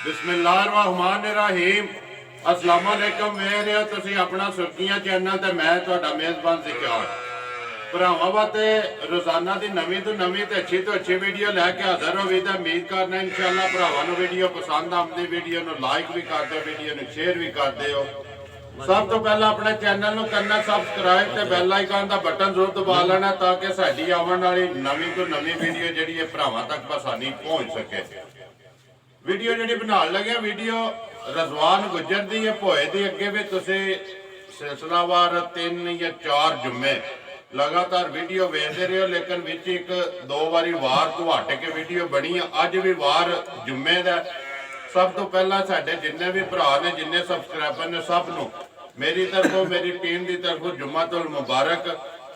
बिस्मिल्लाहिर्रहमानिर्रहीम अस्सलाम वालेकुम वेख रहे हो तुसी अपना सुर्खियां चैनल ते मैं तुहाडा मेज़बान सिक्यार भरावां वास्ते रोजाना की नवीं तो नवीं ते अच्छी वीडियो लैके हाजिर हो तो उम्मीद करना इंशाअल्लाह भरावां नूं वीडियो पसंद आउंदी वीडियो नूं लाइक भी कर दो वीडियो नूं शेयर भी कर दिओ। सब तो पहला अपने चैनल नूं करना सबसक्राइब ते बैल आइकन का बटन जरूर दबा लेना ताकि साडी आउण वाली नवीं तो नवीं वीडियो जिहड़ी है भरावां तक आसानी पहुंच सके। वीडियो जी बना लगे वीडियो रजवान गुजर दी है भोए दी अगे भी तुसी सिलसिलावार 3 या 4 जुम्मे लगातार वीडियो वेखते रहे हो लेकिन विच एक दो बारी वार तो हट के वीडियो बनी है। अज भी वार जुम्मे का सब तो पहला साडे जिन्ने भी भरा ने जिन्ने सबसक्राइबर ने सब नूं मेरी तरफों मेरी टीम की तरफों जुम्मातुल मुबारक।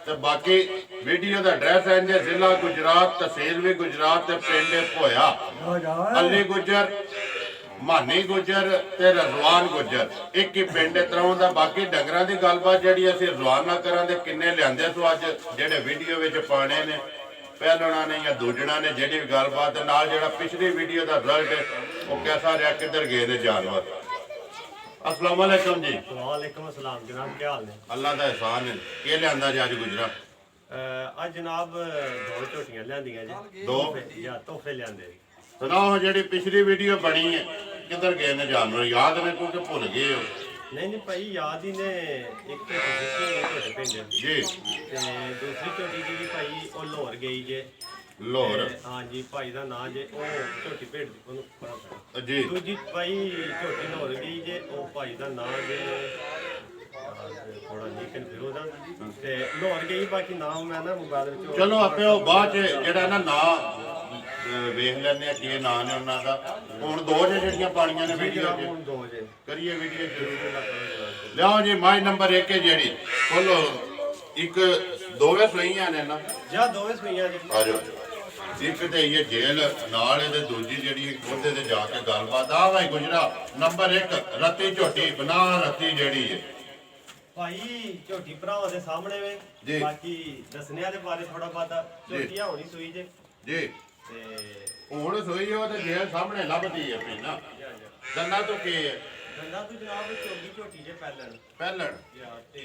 तो बाकी वीडियो का एड्रैस है जी जिला गुजरात तहसील भी गुजरात पिंड भोया अली गुजर मानी गुजर ते रजवान गुजर एक ही पिंड त्रौं दा। बाकी डंगरां दी गलबात जिहड़ी असीं रजवान नाल करां दे किन्ने लिआंदे सो अज जिहड़े वीडियो विच पाने ने पहलणा ने या दूजणा ने जिहड़ी गलबात नाल जिहड़ा पिछली वीडियो दा रिजल्ट वो कैसा रहा किधर गए ने जानवर। अस्सलाम वालेकुम जी। वालेकुम अस्सलाम जनाब, क्या हाल है? अल्लाह दा एहसान है। के लिआंदा जी अज गुजरा? आज जनाब दो झोटियां लियांदियां जी। दो या तोहफे लियांदे। सुनाओ जी पिछली वीडियो बनी है किधर गए ने जानवर याद ने क्योंकि भुल गए हो? नहीं भाई याद ही ने एक झोटी पिंड जी ते दूसरी झोटी जी भाई वो लाहौर गई जे लाहौर। हाँ जी भाई का नाम जे वो झोटी भेड़ पता जी दूजी भाई झोटी लाहौर गई जे वो भाई का नाम जे थोड़ा जी कन्फ्यूज हाँ ते लाहौर गई बाकी नाम मैं ना मोबाइल में चलो आपे वो बाद जेड़ा ना नाम वेख लैने की नाम ने उन्हों का हुण दो जड़ियां पानियां ने वीडियो करिए वीडियो जरूर लियाओ जी। माई नंबर 1 है जेड़ी खोलो एक दोवे सुइयां ने ना जा दोवे सुइयां जी आ जाओ। एक ते ये जेल नाल ते दूजी जेड़ी ओहदे ते जाके गलबात आ भाई गुजरा नंबर 1 रत्ती झोटी बना रत्ती जेड़ी है भाई झोटी भरावां दे सामने वे जी। बाकी दसने दे बारे थोड़ा बाता झोटी होनी सुई जे जी ते हुण सुई हो ते जेल सामने लभदी है पी ना दंदा तो के है गंदा तो जनाब चोगी झोटी जे पहलण या ते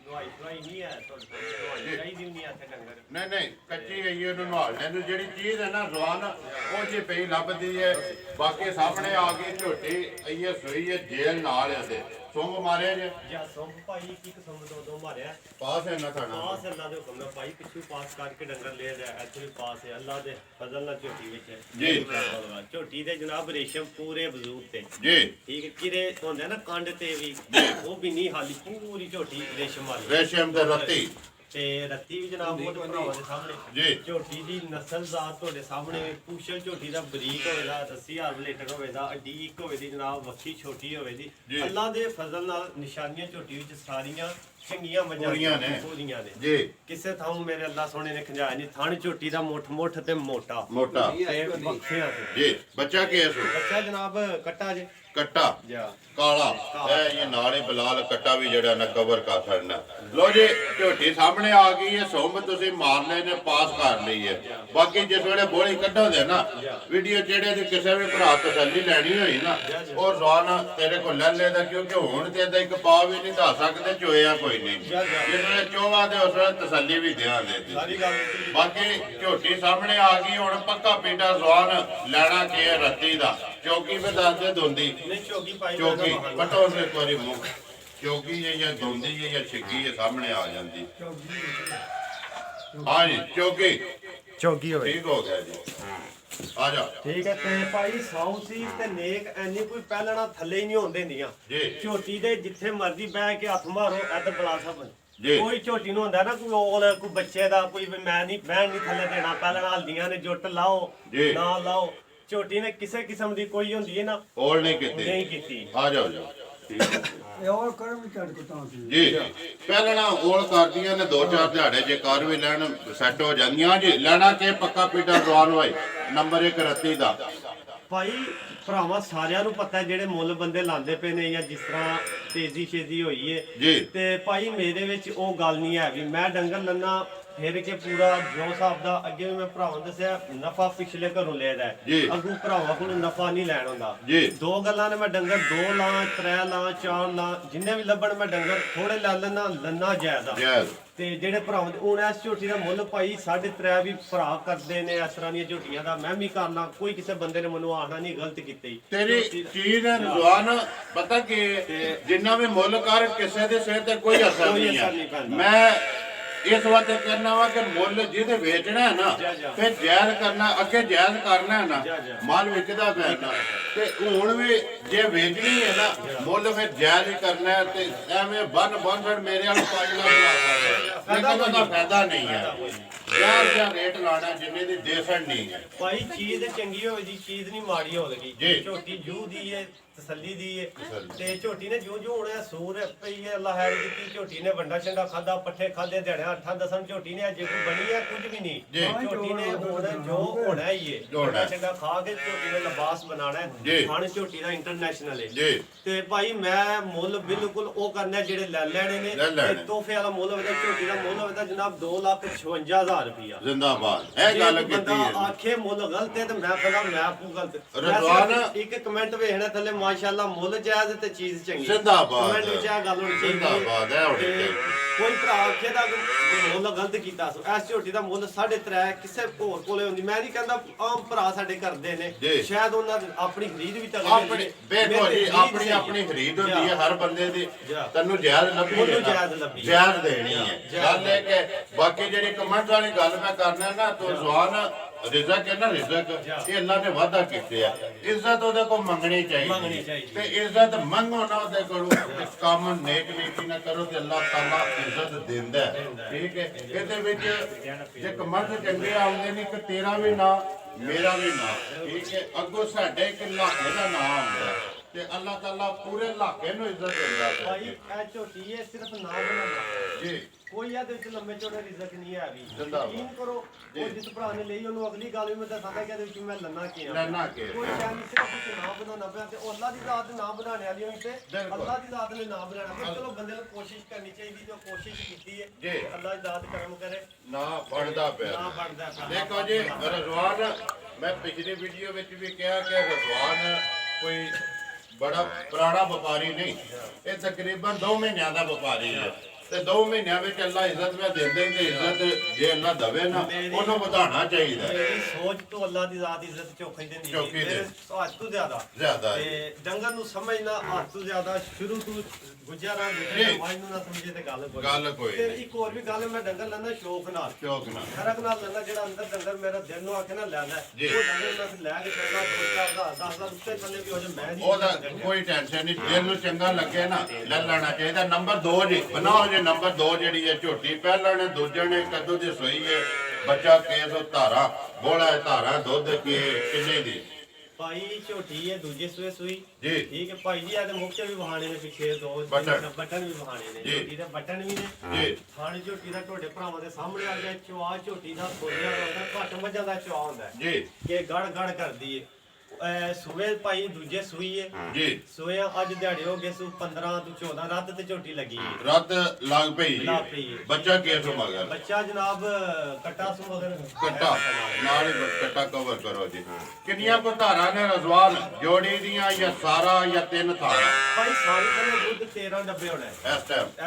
नवाई धवाई नहीं है तो नवाई चाहिदी नहीं है डंगर नहीं नहीं कच्ची है ये नहालने की जी चीज है ना रवान वो जी पी लभदी है। बाकी सामने आ गई झोटी ये सुई है जेल नाल है सुंग मारे जे या सुंग भाई एक सुंग दो मारिया पास है ना थाना पास अल्लाह दे हुक्म नाल भाई पिछू पास करके डंगर ले जा इत्थे भी पास है अल्लाह दे फजल नाल झोटी विच जी झोटी दे जनाब रेशम पूरे वजूद ते जी ठीक है किरे होंदे ना कंड ते भी वो भी नहीं हाली पूरी झोटी रेशम वाली रेशम ते रत्ती ते रत्ती भी जनाब वो भरावां दे सामने जी झोटी दी नस्ल जात तुहाडे सामने पूछल झोटी दा बरीक होवेगा 80,000 लीटर होवेगा अड्डी एक होवेगी जनाब वक्खी छोटी होवेगी अल्लाह दे फजल नाल निशानियां झोटी विच सारियां चंगियां मजारियां ने पूरियां ने जी। किसे थां मेरे अल्लाह सोने ने खंजाया नहीं थान झोटी दा मुठ ते मोटा ते वक्खियां जी। बच्चा के है बच्चा जनाब कट्टा जे कट्टा जा काला ये नाले बलाल कट्टा भी जड़ा ना कवर कर छड़ना। लो जी झोटी सामने आ गई है सुंब तुसी मार ले ने पास कर ली है। बाकी जिस वेले बोली कड्ढो दे ना वीडियो जेड़े ते किसे भी भरा तसल्ली लैनी होई ना और जवान तेरे को ले लेदा क्योंकि हुण ते एक पा भी नहीं धा सकदे चोया कोई नहीं जिस वेले चोवा दे उस वेले तसल्ली भी दियां दे। बाकी झोटी सामने आ गई हुण पक्का पीटा जवान लैना के रत्ती दा चौकी पे दस दे दोंदी चौकी बटो एक बारी मुख चौकी है या दोंदी है या छिग्गी है सामने आ जाती। हाँ जी चौकी चौकी होवे ठीक हो गया जी आ जा ठीक है ते भाई साउसी ते नेक एनी कोई पहलना थल्ले ही नहीं होंदे दियां जी झोटी दे जिथे मर्जी बैठ के हथ मारो इधर बला सब जी। कोई झोटी नु होंदा ना कोई ओल कोई बच्चे दा कोई मैं नहीं बैठ नहीं थल्ले देना पहलना हल्दियां ने जुट लाओ ना लाओ झोटी ने किसे किस्म दी कोई होंदी है ना ओल नहीं कीती आ जाओ जाओ जी। पहलना ओल कर दिया ने 2-4 दिहाड़े जे कर भी लैन सैट हो जांदियां जी। लेना के पक्का पीटा रवान होए नंबर 1 रत्ती दा ਭਾਈ ਭਰਾਵਾਂ ਸਾਰਿਆਂ ਨੂੰ ਪਤਾ ਹੈ ਜਿਹੜੇ ਮੁੱਲ ਬੰਦੇ ਲਾਉਂਦੇ ਪਏ ਨੇ ਜਾਂ ਜਿਸ ਤਰ੍ਹਾਂ ਤੇਜ਼ੀ ਛੇਜ਼ੀ ਹੋਈ ਏ ਜੀ ਤੇ ਭਾਈ ਮੇਰੇ ਵਿੱਚ ਉਹ ਗੱਲ ਨਹੀਂ ਹੈ ਵੀ ਮੈਂ ਡੰਗਰ ਲੰਨਾ ਫਿਰ ਕੇ ਪੂਰਾ ਜੋ ਹਿਸਾਬ ਦਾ ਅੱਗੇ ਵੀ ਮੈਂ ਭਰਾਵਾਂ ਨੂੰ ਦੱਸਿਆ ਨਫਾ ਪਿਛਲੇ ਘਰੋਂ ਲੈਦਾ ਜੀ। ਅੱਗੋਂ ਭਰਾਵਾਂ ਕੋਲ ਨਫਾ ਨਹੀਂ ਲੈਣ ਹੁੰਦਾ ਜੀ। ਦੋ ਗੱਲਾਂ ਨੇ ਮੈਂ ਡੰਗਰ 2 ਲਾਂ 3 ਲਾਂ 4 ਲਾਂ ਜਿੰਨੇ ਵੀ ਲੱਭਣ ਮੈਂ ਡੰਗਰ ਥੋੜੇ ਲੈ ਲੈਣਾ ਲੰਨਾ ਜਾਇਦਾ ਜੈਜ਼ ਤੇ ਜਿਹੜੇ ਭਰਾਵਾਂ ਦੇ ਹੁਣ ਇਸ ਝੋਟੀ ਦਾ ਮੁੱਲ ਭਾਈ 3.5 ਵੀ ਭਰਾ ਕਰਦੇ ਨੇ ਇਸ ਤਰ੍ਹਾਂ ਦੀਆਂ ਝੋਟੀਆਂ ਦਾ ਮੈਂ ਵੀ ਕਰ ਲਾਂ ਕੋਈ ਕਿਸੇ ਬੰਦੇ ਨੇ ਮੈਨੂੰ ਆਖਣਾ ਨਹੀਂ ਗਲਤ ਕੀਤੀ ਤੇਰੀ ਚੀਜ਼ ਹੈ ਰਜ਼ਵਾਨ ਪਤਾ ਕਿ ਜਿੰਨਾ ਵੀ ਮੁੱਲ ਕਰ ਕਿਸੇ ਦੇ ਸਿਰ ਤੇ ਕੋਈ ਅਸਰ ਨਹੀਂ ਹੈ ਮੈਂ ਇਸ ਵਾਸਤੇ ਕਰਨਾ ਵਾ ਕਿ ਮੁੱਲ ਜਿਹਦੇ ਵੇਚਣਾ ਹੈ ਨਾ ਫਿਰ ਜਾਇਜ਼ ਕਰਨਾ ਅੱਗੇ ਜਾਇਜ਼ ਕਰਨਾ ਹੈ ਨਾ ਮਾਲ ਵਿਕਦਾ ਪੈਣਾ ਤੇ ਹੁਣ ਵੀ ਜੇ ਵੇਚਣੀ ਹੈ ਨਾ ਮੁੱਲ ਫਿਰ ਜਾਇਜ਼ ਹੀ ਕਰਨਾ ਹੈ ਤੇ ਐਵੇਂ ਬੰਨ ਮੇਰੇ ਵਾਲ 5 ਲੱਖ ਲਾ ਲੇਕਿਨ ਉਹਦਾ ਫਾਇਦਾ ਨਹੀਂ ਹੈ ਯਾਰ ਜਾਂ ਰੇਟ ਲਾਣਾ ਜਿੰਨੇ ਦੀ ਦੇਸਣ ਨਹੀਂ ਹੈ ਭਾਈ ਚੀਜ਼ ਚੰਗੀ ਹੋਵੇ ਜੀ ਚੀਜ਼ ਨਹੀਂ ਮਾੜੀ ਹੋਵੇਗੀ ਜੀ। ਝੋਟੀ ਜੂ ਦੀ ਹੈ ਤਸੱਲੀ ਦੀ ਹੈ ਤੇ ਝੋਟੀ ਨੇ ਜੋ ਹੋਣਾ ਸੂਰ ਪਈ ਹੈ ਅੱਲਾ ਹੈਰ ਕੀਤੀ ਝੋਟੀ ਨੇ ਵੰਡਾ ਛੰਡਾ ਖਾਦਾ ਪੱਠੇ ਖਾਦੇ ਦਿਹਾੜਿਆਂ 8-10 ਝੋਟੀ ਨੇ ਜੇ ਕੋਈ ਬਣੀ ਹੈ ਕੁਝ ਵੀ ਨਹੀਂ ਝੋਟੀ ਨੇ ਹੁਣ ਜੋ ਹੋਣਾ ਹੀ ਹੈ ਵੰਡਾ ਛੰਡਾ ਖਾ ਕੇ ਝੋਟੀ ਨੇ ਲਿਬਾਸ ਬਣਾਉਣਾ ਹੈ ਖਾਣ ਝੋਟੀ ਦਾ ਇੰਟਰਨੈਸ਼ਨਲ ਹੈ ਤੇ ਭਾਈ ਮੈਂ ਮੁੱਲ ਬਿਲਕੁਲ ਉਹ ਕਰਨਾ ਜਿਹੜੇ ਲੈ ਲੈਣੇ ਨੇ ਤੇ ਤੋਹਫੇ ਵਾਲਾ ਮੁੱਲ ਹੋਵੇ ਝੋਟੀ ਦਾ ਮੁੱਲ ਹੋਵੇ ਜਨਾਬ 2,56,000 ਰੁਪਇਆ ਜ਼ਿੰਦਾਬਾਦ ਇਹ ਗੱਲ ਕੀਤੀ ਹੈ ਆਖੇ ਮੁੱਲ ਗਲਤ ਹੈ ਤੇ ਮੈਂ ਕਹਿੰਦਾ ਮੈਂ ਆਪੂ ਗਲਤ ਰਜ਼ਵਾਨ ਇੱਕ ਕਮੈਂਟ ਵੇਖਣਾ ਥੱਲੇ ਮਾਸ਼ਾਅੱਲਾ ਮੁੱਲ ਜਾਇਜ਼ ਤੇ ਚੀਜ਼ ਚੰਗੀ ਜ਼ਿੰਦਾਬਾਦ ਕਮੈਂਟ ਵਿੱਚ ਇਹ ਗੱਲ ਹੋਣੀ ਚਾਹੀਦੀ ਜ਼ਿੰਦਾਬਾਦ ਹੈ ਹੋਣੀ ਚਾਹੀਦੀ ਕੋਈ ਭਰਾ ਆਖੇ ਦਾ ਮੁੱਲ ਗਲਤ ਕੀਤਾ ਸੋ ਇਸ ਝੋਟੀ ਦਾ ਮੁੱਲ 3.5 ਕਿਸੇ ਹੋਰ ਕੋਲੇ ਹੁੰਦੀ ਮੈਂ ਨਹੀਂ ਕਹਿੰਦਾ ਆਮ ਭਰਾ ਸਾਡੇ ਕਰਦੇ ਨੇ ਸ਼ਾਇਦ ਉਹਨਾਂ ਦੀ ਆਪਣੀ ਖਰੀਦ ਵੀ ਤਗੜੀ ਆਪਣੀ ਬੇਟੋ ਜੀ ਆਪਣੀ ਖਰੀਦ ਹੁੰਦੀ ਹੈ ਹਰ ਬੰਦੇ ਦੀ ਤੈਨੂੰ ਜਾਇਜ਼ ਲੱਭੀ ਜਾਇਜ਼ ਦੇਣੀ ਹੈ ਗੱਲ ਇਹ ਕਿ ਬਾਕੀ ਜਿਹੜੀ ਕਮੈਂਟ ਵਾਲੀ ਗੱਲ ਮੈਂ ਕਰਨਾ ਨਾ ਤੋ ਜ਼ਵਾਨ ਰਿਜ਼ਕ ਹੈ ਨਾ ਰਿਜ਼ਕ ਇਹ ਅੱਲਾ ਨੇ ਵਾਅਦਾ ਕੀਤੇ ਆ ਇੱਜ਼ਤ ਉਹਦੇ ਕੋਲ ਮੰਗਣੀ ਚਾਹੀਦੀ ਤੇ ਇੱਜ਼ਤ ਮੰਗੋ ਨਾ ਉਹਦੇ ਕੋਲੋਂ ਕੰਮ ਨੇਕ ਨੀਤੀ ਨਾ ਕਰੋ ਤੇ ਅੱਲਾਹ ਤਾਲਾ ਇੱਜ਼ਤ ਦਿੰਦਾ ਠੀਕ ਹੈ ਇਹਦੇ ਵਿੱਚ ਜੇ ਕਮੈਂਟ ਚੰਗੇ ਆਉਂਦੇ ਨੇ ਕਿ ਤੇਰਾ ਵੀ ਨਾ ਮੇਰਾ ਵੀ ਨਾ ਠੀਕ ਹੈ ਅੱਗੋਂ ਸਾਡੇ ਇੱਕ ਇਲਾਕੇ ਦਾ ਨਾਮ ਆਉਂਦਾ ਤੇ ਅੱਲਾਹ ਤਾਲਾ ਪੂਰੇ ਇਲਾਕੇ ਨੂੰ ਇੱਜ਼ਤ ਦਿੰਦਾ ਭਾਈ ਇਹ ਝੋਟੀ ਹੈ ਸਿਰਫ ਨਾਮ ਬਣਾਉਣਾ ਜੀ ਕੋਈ ਇਹਦੇ ਵਿੱਚ ਲੰਮੇ ਚੌੜੇ ਰਿਜ਼ਕ ਨਹੀਂ ਹੈ ਵੀ ਯਕੀਨ ਕਰੋ ਉਹ ਜਿਸ ਭਰਾ ਨੇ ਲਈ ਉਹਨੂੰ ਅਗਲੀ ਗੱਲ ਵੀ ਮੈਂ ਦੱਸਾਂਗਾ ਕਿ ਇਹਦੇ ਵਿੱਚ ਮੈਂ ਲੰਨਾ ਕੀ ਆ ਕੋਈ ਸ਼ਾਇਦ ਸਿਰਫ ਕੁਝ ਨਾ ਬਣਾਉਣਾ ਪਿਆ ਤੇ ਉਹ ਅੱਲਾ ਦੀ ਜ਼ਾਤ ਨਾ ਬਣਾਉਣੇ ਵਾਲੀ ਹੋਈ ਤੇ ਅੱਲਾ ਦੀ ਜ਼ਾਤ ਨੇ ਨਾ ਬਣਾਉਣਾ ਪਰ ਚਲੋ ਬੰਦੇ ਨੂੰ ਕੋਸ਼ਿਸ਼ ਕਰਨੀ ਚਾਹੀਦੀ ਜੋ ਕੋਸ਼ਿਸ਼ ਕੀਤੀ ਹੈ ਜੀ ਅੱਲਾ ਦੀ ਜ਼ਾਤ ਕਰਮ ਕਰੇ ਨਾ ਬਣਦਾ ਪਿਆ ਨਾ ਬਣਦਾ ਪਿਆ ਦੇਖੋ ਜੀ ਰਜ਼ਵਾਨ ਮੈਂ ਪਿਛਲੀ ਵੀਡੀਓ ਵਿੱਚ ਵੀ ਕਿਹਾ ਕਿ ਰਜ਼ਵਾਨ ਕੋਈ ਬੜਾ ਪੁਰਾਣਾ ਵਪਾਰੀ ਨਹੀਂ ਇਹ ਤਕਰੀਬਨ 2 ਮਹੀਨਿਆਂ ਦਾ ਵਪਾਰੀ ਹੈ ਤੇ 2 ਮਹੀਨਿਆਂ ਵਿੱਚ ਅੱਲਾ ਇੱਜ਼ਤ ਮੈਂ ਦਿੰਦੇ ਤੇ ਇੱਜ਼ਤ ਜੇ ਅੱਲਾ ਦਵੇ ਨਾ ਉਹਨੂੰ ਵਧਾਉਣਾ ਚਾਹੀਦਾ ਮੇਰੀ ਸੋਚ ਤੋਂ ਅੱਲਾ ਦੀ ਜ਼ਾਤ ਇੱਜ਼ਤ ਚੌਖੀ ਦਿੰਦੀ ਹੈ ਹੱਦ ਤੋਂ ਜ਼ਿਆਦਾ ਤੇ ਡੰਗਰ ਨੂੰ ਸਮਝਣਾ ਹੱਦ ਤੋਂ ਜ਼ਿਆਦਾ ਸ਼ੁਰੂ ਤੋਂ ਗੁਜ਼ਾਰਾ ਦੇਖੇ ਮਾਈ ਨੂੰ ਨਾ ਸਮਝੇ ਤੇ ਗੱਲ ਕੋਈ ਤੇ ਇੱਕ ਹੋਰ ਵੀ ਗੱਲ ਮੈਂ ਡੰਗਰ ਲੈਂਦਾ ਸ਼ੌਕ ਨਾਲ ਸ਼ਰਕ ਨਾਲ ਲੈਂਦਾ ਜਿਹੜਾ ਅੰਦਰ ਡੰਗਰ ਮੇਰਾ ਦਿਲ ਨੂੰ ਆ ਕੇ ਨਾ ਲੈਂਦਾ ਉਹ ਡੰਗਰ ਮੈਂ ਲੈ ਕੇ ਚੱਲਦਾ 10 ਉੱਤੇ ਥੱਲੇ ਵੀ ਹੋ ਜਾ ਮੈਂ ਉਹਦਾ ਕੋਈ ਟੈਨਸ਼ਨ ਨਹੀਂ ਦਿਲ ਨੂੰ ਚੰਗਾ ਲੱਗੇ ਨਾ ਲੈ ਲੈਣਾ ਚਾਹੀਦਾ ਨੰਬਰ 2 ਜੀ ਬਣਾਓ ਜੀ ਨੰਬਰ 2 ਜਿਹੜੀ ਹੈ ਝੋਟੀ ਪਹਿਲਾਂ ਨੇ ਦੂਜੇ ਨੇ ਕਦੋਂ ਦੀ ਸੋਈ ਹੈ ਬੱਚਾ ਕੇਸ ਧਾਰਾ ਬੋਲਾ ਧਾਰਾ ਦੁੱਧ ਕਿੰਨੇ ਦੀ ਭਾਈ ਝੋਟੀ ਹੈ ਦੂਜੇ ਸੂਈ ਜੀ ਠੀਕ ਹੈ ਭਾਈ ਜੀ ਇਹਦੇ ਮੁੱਖ ਚ ਵੀ ਵਹਾਣੇ ਨੇ ਪਿੱਛੇ 2 ਬਟਨ ਵੀ ਵਹਾਣੇ ਨੇ ਝੋਟੀ ਦੇ ਬਟਨ ਵੀ ਨੇ ਜੀ ਥਾਣ ਝੋਟੀ ਦਾ ਤੁਹਾਡੇ ਭਰਾਵਾਂ ਦੇ ਸਾਹਮਣੇ ਆ ਗਿਆ ਚਵਾ ਝੋਟੀ ਦਾ ਬੋਲਿਆ ਹੁੰਦਾ ਘੱਟ ਮੱਝਾਂ ਦਾ ਚਵਾ ਹੁੰਦਾ ਜੀ ਕਿ ਗੜ ਕਰਦੀ ਹੈ ਸੂਏ ਭਾਈ ਦੂਜੇ ਸੂਈ ਹੈ ਜੀ ਸੂਏ ਅੱਜ ਦਿਹਾੜੇ ਹੋ ਗਏ ਸੂ 15 ਤੋਂ 14 ਰਾਤ ਤੇ ਝੋਟੀ ਲੱਗੀ ਹੈ ਰਾਤ ਲੱਗ ਪਈ ਬੱਚਾ ਕੇਸ ਮਗਰ ਬੱਚਾ ਜਨਾਬ ਕੱਟਾ ਸੂ ਮਗਰ ਕੱਟਾ ਨਾਲ ਹੀ ਕੱਟਾ ਕਵਰ ਕਰੋ ਜੀ ਕਿੰਨੀਆਂ ਕੋ ਧਾਰਾਂ ਨੇ ਰਜ਼ਵਾਨ ਜੋੜੀ ਦੀਆਂ ਜਾਂ ਸਾਰਾ ਜਾਂ 3 ਧਾਰਾਂ ਭਾਈ ਸਾਰੀ ਕੋਲ ਦੁੱਧ 13 ਡੱਬੇ ਹੋਣਾ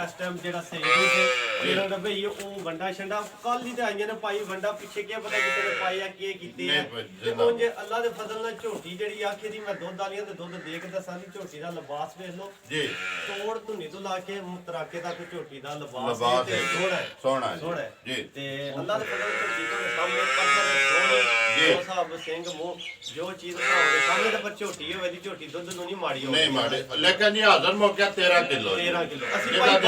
ਇਸ ਟਾਈਮ ਜਿਹੜਾ ਸਹੀ ਹੈ 13 ਡੱਬੇ ਹੀ ਉਹ ਵੰਡਾ ਛੰਡਾ ਕੱਲ ਹੀ ਤੇ ਆਈਆਂ ਨੇ ਭਾਈ ਵੰਡਾ ਪਿੱਛੇ ਕੀ ਪਤਾ ਕਿਤੇ ਨੇ ਪਾਈ ਆ ਕੀ ਕੀਤੀ ਹੈ ਤੇ ਉਹ ਜੇ ਅੱਲਾ ਦੇ ਫਜ਼ਲ ਨਾਲ ਝੋਟੀ ਜਿਹੜੀ ਆਖੇ ਦੀ ਮੈਂ ਦੁੱਧ ਵਾਲੀਆਂ ਤੇ ਦੁੱਧ ਦੇਖ ਦੱਸਾਂ ਦੀ ਝੋਟੀ ਦਾ ਲਿਬਾਸ ਵੇਖ ਲਓ ਜੀ ਤੋੜ ਧੁੰਨੀ ਤੋਂ ਲਾ ਕੇ ਮੁਤਰਾਕੇ ਤੱਕ ਝੋਟੀ ਦਾ ਲਿਬਾਸ ਤੇ ਸੋਹਣਾ ਜੀ ਤੇ ਅੱਲਾ ਦੇ ਫਜ਼ਲ ਝੋਟੀ ਤੋਂ ਸਾਹਮਣੇ ਪੱਥਰ ਸੋਹਣੇ ਜੋ ਸਾਹਿਬ ਸਿੰਘ ਮੂੰਹ ਜੋ ਚੀਜ਼ ਬਣਾਉਂਦੇ ਸਾਹਮਣੇ ਤੇ ਪਰ ਝੋਟੀ ਹੋਵੇ ਦੀ ਝੋਟੀ ਦੁੱਧ ਨੂੰ ਨਹੀਂ ਮਾੜੀ ਹੋਵੇ ਨਹੀਂ ਮਾੜੀ ਲੇਕਿਨ ਜੀ ਹਾਜ਼ਰ ਮੌਕਿਆ 13 ਕਿਲੋ ਅਸੀਂ ਭਾਈ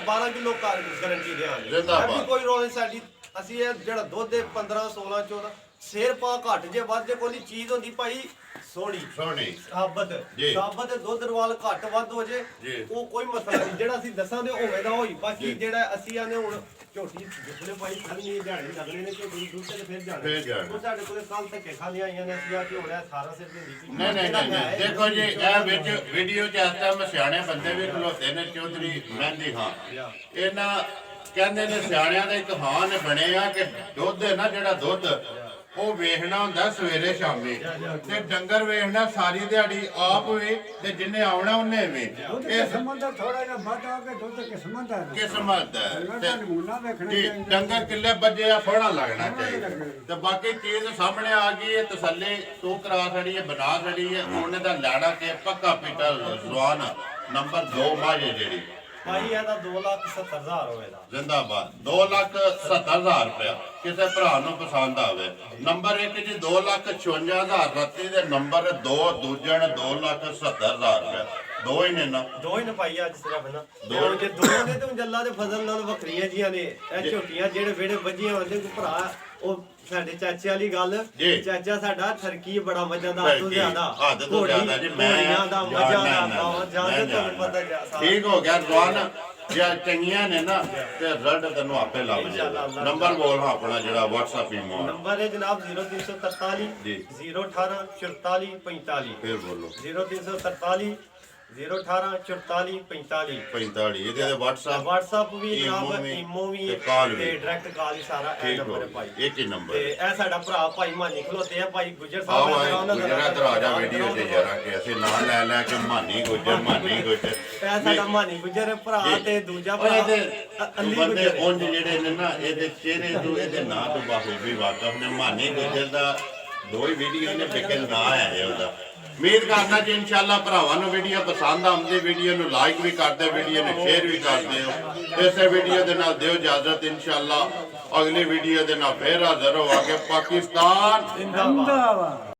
12 ਕਿਲੋ ਗਾਰੰਟੀ ਦੇਵਾਂਗੇ ਜਿੰਦਾਬਾਦ ਕੋਈ ਰੋਲ ਨਹੀਂ ਸਾਡੀ ਅਸੀਂ ਇਹ ਜਿਹੜਾ ਦੁੱਧ ਦੇ 15 16 14 ਸ਼ੇਰ ਪਾ ਘੱਟ ਜੇ ਵੱਧ ਜੇ ਕੋਈ ਚੀਜ਼ ਹੁੰਦੀ ਭਾਈ ਸੋਹਣੀ ਸਾਬਤ ਦੁੱਧ ਰਵਾਲ ਘੱਟ ਵੱਧ ਹੋ ਜੇ ਉਹ ਕੋਈ ਮਸਲਾ ਨਹੀਂ ਜਿਹੜਾ ਅਸੀਂ ਦੱਸਾਂਦੇ ਹੋਵੇ ਦਾ ਹੋਈ ਬਾਕੀ ਜਿਹੜਾ ਅਸੀਂ ਆਨੇ ਹੁਣ ਝੋਟੀ ਜਿਸਲੇ ਭਾਈ ਖੜਨੀ ਦਿਹਾੜੀ ਲੱਗਣੇ ਨੇ ਝੋਟੀ ਦੁੱਧ ਤੇ ਫਿਰ ਫਿਰ ਜਾਣਾ। ਜਾਣਾ ਉਹ ਸਾਡੇ ਕੋਲੇ ਕੱਲ ਧੱਕੇ ਖਾਂਦੀਆਂ ਆਈਆਂ ਨੇ ਅਸੀਂ ਆ ਝੋੜਿਆ 18 ਸਿਰ ਦੀ ਹੁੰਦੀ ਨਹੀਂ ਨਹੀਂ ਨਹੀਂ ਨਹੀਂ। ਦੇਖੋ ਜੀ ਇਹ ਵਿੱਚ ਵੀਡੀਓ 'ਚ ਇਸ ਟਾਈਮ ਸਿਆਣੇ ਬੰਦੇ ਵੀ ਖਲੋਤੇ ਨੇ ਚੌਧਰੀ ਮਹਿੰਦੀ ਖਾਂ ਇਹਨਾਂ ਕਹਿੰਦੇ ਨੇ ਸਿਆਣਿਆਂ ਦਾ ਇੱਕ ਹਾਨ ਬਣੇ ਆ ਕਿ ਦੁੱਧ ਹੈ ਨਾ ਜਿਹੜਾ ਦੁੱਧ ਉਹ ਵੇਖਣਾ ਹੁੰਦਾ ਸਵੇਰੇ ਸ਼ਾਮੀ ਤੇ ਡੰਗਰ ਵੇਖਣਾ ਸਾਰੀ ਦਿਹਾੜੀ ਆਪ ਵੀ ਤੇ ਜਿੰਨੇ ਆਉਣਾ ਉਹਨੇ ਵੀ ਇਸ ਸਮਝਦਾ ਥੋੜਾ ਜਿਹਾ ਵੱਧ ਆ ਕੇ ਦੁੱਧ ਕਿਸਮਤ ਹੈ ਕਿਸਮਤ ਹੈ ਦਾ ਤੇ ਨਮੂਨਾ ਵੇਖਣਾ ਜੀ ਚਾਹੀਦਾ ਡੰਗਰ ਕਿੱਲੇ ਵੱਜੇ ਆ ਸੋਹਣਾ ਲੱਗਣਾ ਚਾਹੀਦਾ ਤੇ ਬਾਕੀ ਚੀਜ਼ ਸਾਹਮਣੇ ਆ ਗਈ ਹੈ ਤਸੱਲੀ ਤੂੰ ਕਰਾ ਛੜੀ ਹੈ ਬਣਾ ਛੜੀ ਹੈ ਉਹਨੇ ਦਾ ਲਾੜਾ ਕੇ ਪੱਕਾ ਪੀਟਾ ਜ਼ੁਆਨ ਨੰਬਰ 2 ਮਾਜੇ ਜਿਹੜੀ ਭਾਈ ਇਹਦਾ 2,70,000 ਹੋਵੇਗਾ ਜ਼ਿੰਦਾਬਾਦ 2,70,000 ਰੁਪਇਆ ਕਿਸੇ ਭਰਾ ਨੂੰ ਪਸੰਦ ਆਵੇ ਨੰਬਰ 1 ਜੀ 2,56,000 ਰੱਤੀ ਦੇ ਨੰਬਰ 2 ਦੂਜਣ 2,70,000 ਰੁਪਇਆ ਦੋ ਹੀ ਨੇ ਨਾ ਦੋ ਹੀ ਨਾ ਪਾਈ ਅੱਜ ਸਿਰਫ ਨਾ ਤੇ ਹੁਣ ਜੇ ਦੋ ਨੇ ਤੇ ਉਂਜੱਲਾ ਦੇ ਫਜ਼ਲ ਨਾਲ ਵੱਖਰੀਆਂ ਜੀਆਂ ਨੇ ਇਹ ਝੋਟੀਆਂ ਜਿਹੜੇ ਵਿਹੜੇ ਵੱਜੀਆਂ ਹੁੰਦੇ ਕੋ ਭਰਾ ਉਹ ਸਾਡੇ ਚਾਚੇ ਵਾਲੀ ਗੱਲ ਜੀ। ਚਾਚਾ ਸਾਡਾ ਠਰਕੀ ਬੜਾ ਮੱਝਾਂ ਦਾ ਠਰਕੀ, ਤੋਂ ਜ਼ਿਆਦਾ ਹੱਦ ਤੋਂ ਜ਼ਿਆਦਾ ਜੀ, ਮੈਂ ਘੋੜੀਆਂ ਦਾ ਮੱਝਾਂ ਦਾ ਜਾਣਦਾ, ਬਹੁਤ ਜ਼ਿਆਦਾ ਮੈਂ ਤੁਹਾਨੂੰ ਪਤਾ ਜਾਣਦਾ। ਠੀਕ ਹੋ ਗਿਆ ਜਵਾਨ ਜੇ ਚੰਗੀਆਂ ਨੇ ਨਾ ਤੇ ਰੱਡ ਤੈਨੂੰ ਆਪੇ ਲੱਭ ਜਾਏਗਾ ਨੰਬਰ ਬੋਲ ਹਾਂ ਆਪਣਾ ਜਿਹੜਾ WhatsApp ਈਮੋ ਨੰਬਰ ਹੈ ਜਨਾਬ 0343 ਜੀ। 018 44 45 ਫਿਰ ਬੋਲੋ 0343 018 44 45 45 ਇਹਦੇ ਤੇ WhatsApp WhatsApp ਵੀ ਈਮੋ ਜਨਾਬ ਵੀ, ਈਮੋ ਵੀ ਤੇ ਕਾਲ ਵੀ। ਤੇ ਡਾਇਰੈਕਟ ਕਾਲ ਹੀ ਸਾਰਾ ਇਹ ਠੀਕ ਹੋ ਨੰਬਰ ਹੈ ਭਾਈ ਗਿਆ ਇੱਕ ਹੀ ਨੰਬਰ ਤੇ ਇਹ ਸਾਡਾ ਭਰਾ ਭਾਈ ਮਾਨੀ ਖਲੋਤੇ ਆ ਭਾਈ ਗੁੱਜਰ ਸਾਹਿਬ ਆਓ ਨੇ ਆਏ ਉਹਨਾਂ ਦਾ ਗੁਜਰਾਤ ਰਾਜਾ ਵੀਡੀਓ ਤੇ ਜਰਾ ਕਿ ਅਸੀਂ ਨਾਂ ਲੈ ਲੈ ਕੇ ਮਾਨੀ ਗੁਜਰ ਇਹ ਸਾਡਾ ਮਾਨੀ ਗੁੱਜਰ ਭਰਾ ਤੇ ਦੂਜਾ ਉਹ ਭਰਾ ਇਹਦੇ ਅਲੀ ਬੰਦੇ ਗੁੱਜਰ ਉਂਝ ਜਿਹੜੇ ਨੇ ਨਾ ਇਹਦੇ ਚਿਹਰੇ ਤੋਂ ਇਹਦੇ ਨਾਂ ਤੋਂ ਬਾਖੂਬੀ ਵਾਕਫ ਨੇ ਮਾਨੀ ਗੁਜਰ ਦਾ ਦੋ ਹੀ ਵੀਡੀਓ ਨੇ ਬਿਕਲ ਨਾਂ ਹੈ ਉਹਦਾ ਉਮੀਦ ਕਰਨਾ ਜੀ ਇਨਸ਼ਾਅੱਲਾ ਭਰਾਵਾਂ ਨੂੰ ਵੀਡੀਓ ਪਸੰਦ ਆਉਂਦੀ ਵੀਡੀਓ ਨੂੰ ਲਾਈਕ ਵੀ ਕਰਦੇ ਵੀਡੀਓ ਨੂੰ ਸ਼ੇਅਰ ਵੀ ਕਰਦੇ ਹੋ ਇਸੇ ਵੀਡੀਓ ਦੇ ਨਾਲ ਦਿਓ ਇਜਾਜ਼ਤ ਇਨਸ਼ਾਅੱਲਾ ਅਗਲੀ ਵੀਡੀਓ ਦੇ ਨਾਲ ਫੇਰ ਹਾਜ਼ਰ ਹੋਵਾਂਗੇ ਪਾਕਿਸਤਾਨ ਜ਼ਿੰਦਾਬਾਦ ਜ਼ਿੰਦਾਬਾਦ